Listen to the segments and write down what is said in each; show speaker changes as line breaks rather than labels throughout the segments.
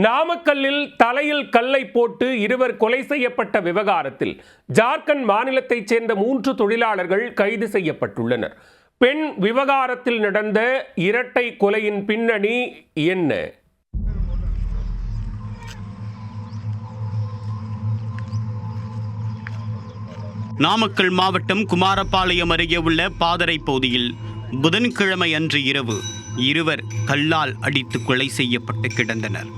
நாமக்கல்லில் தலையில் கல்லை போட்டு இருவர் கொலை செய்யப்பட்ட விவகாரத்தில் ஜார்க்கண்ட் மாநிலத்தைச் சேர்ந்த 3 தொழிலாளர்கள் கைது செய்யப்பட்டுள்ளனர். பெண் விவகாரத்தில் நடந்த இரட்டை கொலையின் பின்னணி என்ன?
நாமக்கல் மாவட்டம் குமாரபாளையம் அருகே உள்ள பாதரை பகுதியில் புதன்கிழமை அன்று இரவு இருவர் கல்லால் அடித்து கொலை செய்யப்பட்டு கிடந்தனர்.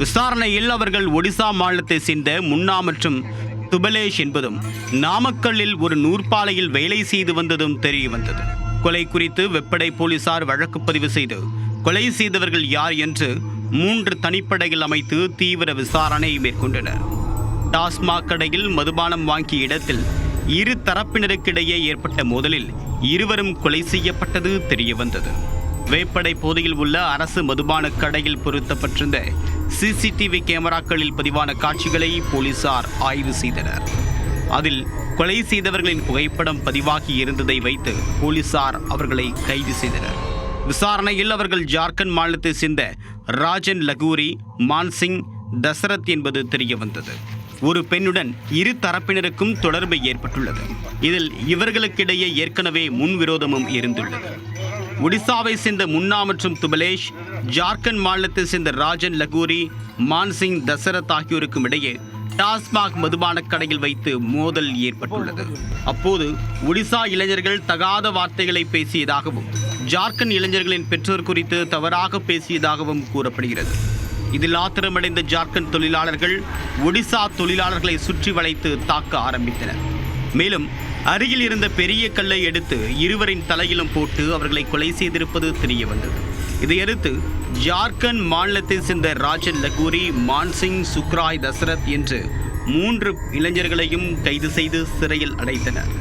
விசாரணையில் அவர்கள் ஒடிசா மாநிலத்தை சேர்ந்த முன்னா மற்றும் துபலேஷ் என்பதும் நாமக்கல்லில் ஒரு நூற்பாலையில் வேலை செய்து வந்ததும் தெரிய வந்தது. கொலை குறித்து வெப்படை போலீசார் வழக்கு பதிவு செய்து கொலை செய்தவர்கள் யார் என்று 3 தனிப்படைகள் அமைத்து தீவிர விசாரணை மேற்கொண்டனர். டாஸ்மாக் கடையில் மதுபானம் வாங்கிய இடத்தில் இரு தரப்பினருக்கிடையே ஏற்பட்ட மோதலில் இருவரும் கொலை செய்யப்பட்டது தெரிய வந்தது. வேப்படை பகுதியில் உள்ள அரசு மதுபான கடையில் பொருத்தப்பட்டிருந்த சிசிடிவி கேமராக்களில் பதிவான காட்சிகளை போலீசார் ஆய்வு செய்தனர். அதில் கொலை செய்தவர்களின் புகைப்படம் பதிவாகி இருந்ததை வைத்து போலீசார் அவர்களை கைது செய்தனர். விசாரணையில் அவர்கள் ஜார்க்கண்ட் மாநிலத்தை சேர்ந்த ராஜன் லகூரி, மான்சிங், தசரத் என்பது தெரிய வந்தது. ஒரு பெண்ணுடன் இரு தரப்பினருக்கும் தொடர்பு ஏற்பட்டுள்ளது. இதில் இவர்களுக்கிடையே ஏற்கனவே முன்விரோதமும் இருந்துள்ளது. ஒடிசாவை சேர்ந்த முன்னா மற்றும் துபலேஷ், ஜார்க்கண்ட் மாநிலத்தை சேர்ந்த ராஜன் லகூரி, மான்சிங், தசரத் ஆகியோருக்கும் இடையே டாஸ்மாக் மதுபான கடையில் வைத்து மோதல் ஏற்பட்டுள்ளது. அப்போது ஒடிசா இளைஞர்கள் தகாத வார்த்தைகளை பேசியதாகவும் ஜார்க்கண்ட் இளைஞர்களின் பெற்றோர் குறித்து தவறாக பேசியதாகவும் கூறப்படுகிறது. இதில் ஆத்திரமடைந்த ஜார்க்கண்ட் தொழிலாளர்கள் ஒடிசா தொழிலாளர்களை சுற்றி வளைத்து தாக்க ஆரம்பித்தனர். மேலும் அருகில் இருந்த பெரிய கல்லை எடுத்து இருவரின் தலையிலும் போட்டு அவர்களை கொலை செய்திருப்பது தெரிய வந்தது. இதையடுத்து ஜார்க்கண்ட் மாநிலத்தை சேர்ந்த ராஜன் லகூரி, மான்சிங், சுக்ராய், தசரத் என்று 3 இளைஞர்களையும் கைது செய்து சிறையில் அடைத்தனர்.